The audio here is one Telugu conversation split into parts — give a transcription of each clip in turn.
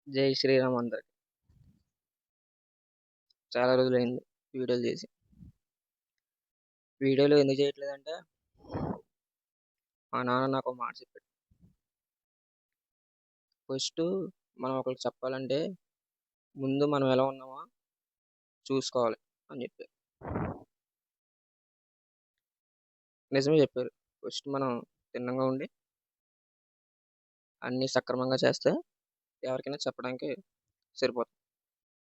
జై శ్రీరామ్ అందరికి. చాలా రోజులైంది వీడియోలు చేసి. వీడియోలు ఎందుకు చేయట్లేదంటే మా నాన్న నాకు ఒక మాట చెప్పాడు. ఫస్ట్ మనం ఒకరికి చెప్పాలంటే ముందు మనం ఎలా ఉన్నామో చూసుకోవాలి అని చెప్పారు. నిజమే చెప్పారు. ఫస్ట్ మనం తిన్నంగా ఉండి అన్నీ సక్రమంగా చేస్తే ఎవరికైనా చెప్పడానికి సరిపోతుంది.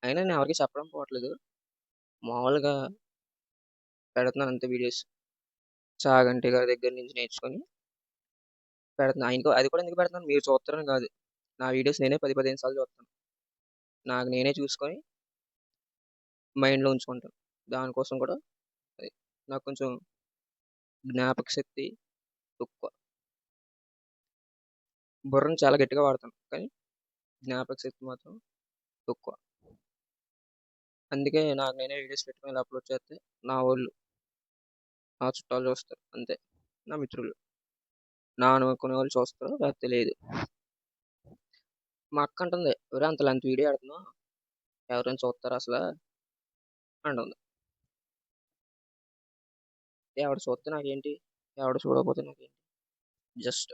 అయినా నేను ఎవరికి చెప్పడం పోవట్లేదు. మామూలుగా పెడుతున్నాను అంతే వీడియోస్. చాగంటి గారి దగ్గర నుంచి నేర్చుకొని పెడుతున్నాను. ఆయనకు అది కూడా ఎందుకు పెడుతున్నాను, మీరు చూస్తారని కాదు. నా వీడియోస్ నేనే 10-15 సార్లు చూస్తాను. నాకు నేనే చూసుకొని మైండ్లో ఉంచుకుంటాను. దానికోసం కూడా అది నాకు కొంచెం జ్ఞాపక శక్తి తక్కువ. బుర్రని చాలా గట్టిగా వాడతాను కానీ జ్ఞాపక శక్తి మాత్రం తక్కువ. అందుకే నాకు నేనే వీడియోస్ పెట్టుకొని ఇలా అప్లోడ్ చేస్తే నా వాళ్ళు, నా చుట్టాలు చూస్తారు అంతే. నా మిత్రులు, నా అనుకునే వాళ్ళు చూస్తారు, లేకపోతే లేదు. మా అక్క అంటుంది, ఎవరు అంత లెంత్ వీడియో ఆడుతున్నావు, ఎవరైనా చూస్తారు అసలు అంటుంది. ఎవడు చూస్తే నాకేంటి, ఎవడు చూడకపోతే నాకేంటి. జస్ట్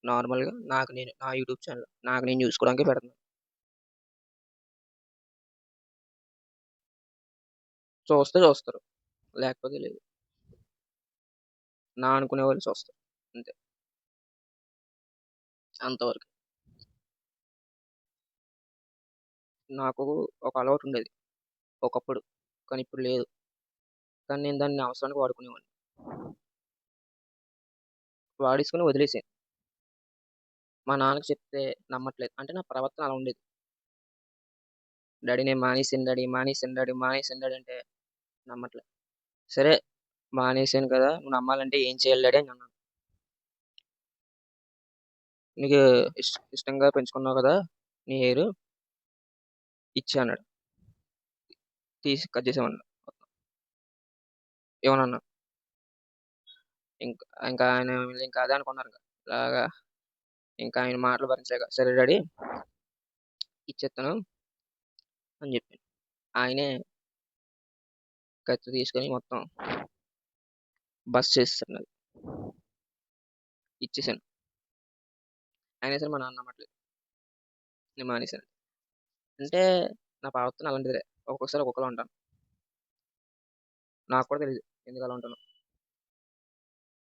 నార్మల్గా నాకు నేను నా యూట్యూబ్ ఛానల్ నాకు నేను చూసుకోవడానికి పెడుతున్నాను. చూస్తే చూస్తారు, లేకపోతే లేదు. నా అనుకునే వాళ్ళు చూస్తారు అంతే, అంతవరకు. నాకు ఒక అలవాటు ఉండేది ఒకప్పుడు, కానీ ఇప్పుడు లేదు. కానీ నేను దాన్ని అవసరానికి వాడుకునేవాడిని. వాడేసుకుని వదిలేసాను. మా నాన్నకి చెప్తే నమ్మట్లేదు, అంటే నా ప్రవర్తన అలా ఉండేది. డాడీ నేను మానేసాను డాడీ, మానేసాను డాడీ, మానేసాను డాడీ అంటే నమ్మట్లేదు. సరే మానేసాను కదా, నువ్వు నమ్మాలంటే ఏం చేయాలి డాడీ అని అన్నాను. నీకు ఇష్టంగా పెంచుకున్నావు కదా నీ హెయిర్, ఇచ్చి అన్నాడు. తీసి కట్ చేసామన్నాడు. ఏమన్నా ఇంకా ఇంకా ఆయన ఇంకా అదే అనుకున్నారు ఇంకా. ఇలాగా ఇంకా ఆయన మాటలు భరించాక సరే డాడీ ఇచ్చేస్తాను అని చెప్పాను. ఆయనే కత్తి తీసుకొని మొత్తం బస్ చేసేసాడు నాది. ఇచ్చేసాను. అయినా సరే మా నాన్న నమ్మట్లేదు, నేను మానేశాను. అంటే నా ప్రవర్తన అలాంటిదే. ఒక్కొక్కసారి ఒక్కొక్కలా ఉంటాను. నాకు కూడా తెలియదు ఎందుకు అలా ఉంటాను.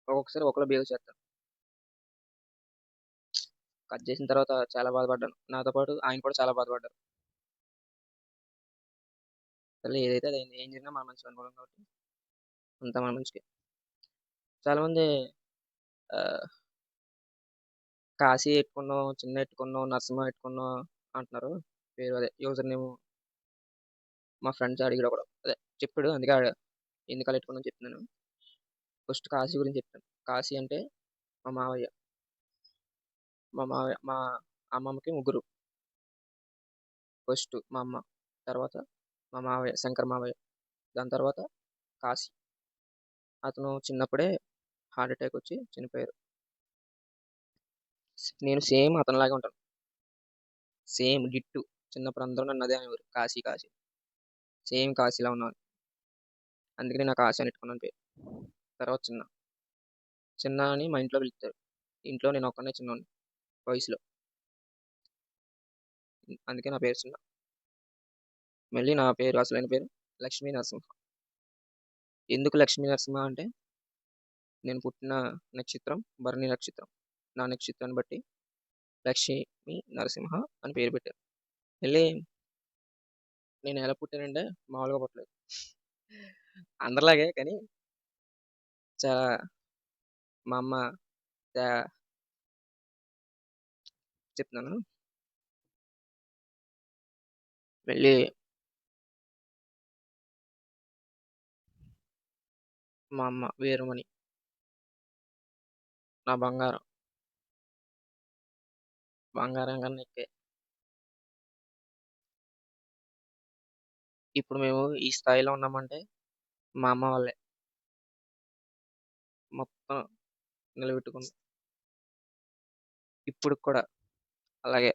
ఒక్కొక్కసారి ఒకలా బిహేవ్ చేస్తాను. కట్ చేసిన తర్వాత చాలా బాధపడ్డాను. నాతో పాటు ఆయన కూడా చాలా బాధపడ్డారు. సర్లే ఏదైతే అది అయింది. ఏం జరిగినా మన మంచిగా అనుకోవడం కాబట్టి అంతా మన మంచికే. చాలా మంది ఆ, కాశీ ఎట్టుకున్నాం, చిన్న ఎట్టుకున్నాం, నరసింహ ఎట్టుకున్నాం అంటున్నారు. పేరు అదే యూజర్ నేమ్. మా ఫ్రెండ్స్ అడిగాడు ఒకడు, అదే చెప్పాడు. అందుకే ఎందుకు అలా ఎట్టుకున్నాను చెప్తున్నాను. ఫస్ట్ కాశీ గురించి చెప్తాను. కాశీ అంటే మా మావయ్య. మా అమ్మమ్మకి ముగ్గురు. ఫస్ట్ మా అమ్మ, తర్వాత మా మావయ్య శంకర్ మావయ్య, దాని తర్వాత కాశీ. అతను చిన్నప్పుడే హార్ట్ అటాక్ వచ్చి చనిపోయారు. నేను సేమ్ అతనిలాగే ఉంటాను, సేమ్ డిట్టు. చిన్నప్పుడు అందరూ నన్ను అదే అనేవారు, కాశీ కాశీ. సేమ్ కాశీలా ఉన్నాను. అందుకనే నాకు కాశీ అని పెట్టుకున్నాను పేరు. తర్వాత చిన్న, చిన్న అని మా ఇంట్లో పిలుస్తారు. ఇంట్లో నేను ఒక్కనే చిన్నోడిని వయసులో, అందుకే నా పేరు చిన్న. మళ్ళీ నా పేరు అసలైన పేరు లక్ష్మీ నరసింహ. ఎందుకు లక్ష్మీ నరసింహ అంటే నేను పుట్టిన నక్షత్రం భరణి నక్షత్రం. నా నక్షత్రాన్ని బట్టి లక్ష్మీ నరసింహ అని పేరు పెట్టారు. మళ్ళీ నేను ఎలా పుట్టానంటే మామూలుగా పుట్టలేదు, అందరిలాగే. కానీ చాలా మా అమ్మ తా- చెప్తున్నాను. వెళ్ళి మా అమ్మ వీరమణి, నా బంగారం, బంగారం కన్నా ఎక్కే. ఇప్పుడు మేము ఈ స్థాయిలో ఉన్నామంటే మా అమ్మ వాళ్ళే మొత్తం నిలబెట్టుకుంది. ఇప్పుడు కూడా అలాగే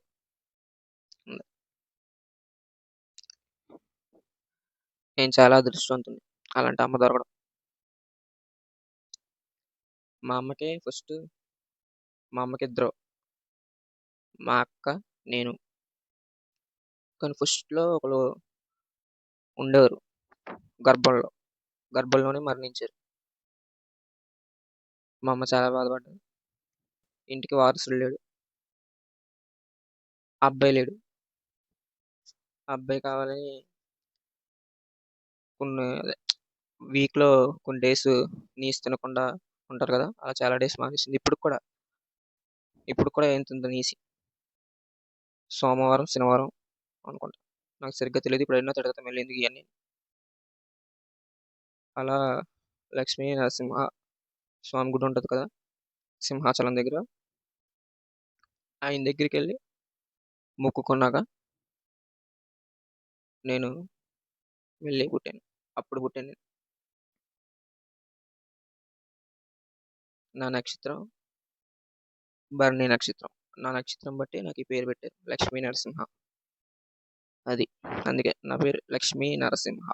ఉంది. నేను చాలా అదృష్టవంతుడిని అలాంటి అమ్మ దొరకడం. మా అమ్మకి ఫస్ట్ మా అమ్మకిద్దరు. మా అక్క, నేను. కానీ ఫస్ట్‌లో ఒకళ్ళు ఉండేవారు గర్భంలో. గర్భంలోనే మరణించారు. మా అమ్మ చాలా బాధపడ్డది. ఇంటికి వారసుడు లేడు. అబ్బాయి లేడు. అబ్బాయి కావాలని అదే వీక్‌లో కొన్ని డేస్ నీసు తినకుండా ఉంటారు కదా! అలా చాలా డేస్ మానేసింది. ఇప్పుడు కూడా ఏం తినదు నీసి. సోమవారం, శనివారం అనుకుంటా. నాకు సరిగ్గా తెలీదు. ఇప్పుడు ఎన్నో తిడతా మళ్ళీ ఎందుకు ఇయన్నీ. అలా లక్ష్మీ నరసింహ స్వామి గుడి ఉంటది కదా! సింహాచలం దగ్గర. ఆయన దగ్గరికెళ్ళి మొక్కుకున్నాక నేను వెళ్ళి పుట్టాను. అప్పుడు పుట్టాను నేను. నా నక్షత్రం భరణి నక్షత్రం. నా నక్షత్రం బట్టి నాకు ఈ పేరు పెట్టారు. లక్ష్మీ నరసింహ. అది. అందుకే నా పేరు లక్ష్మీ నరసింహ.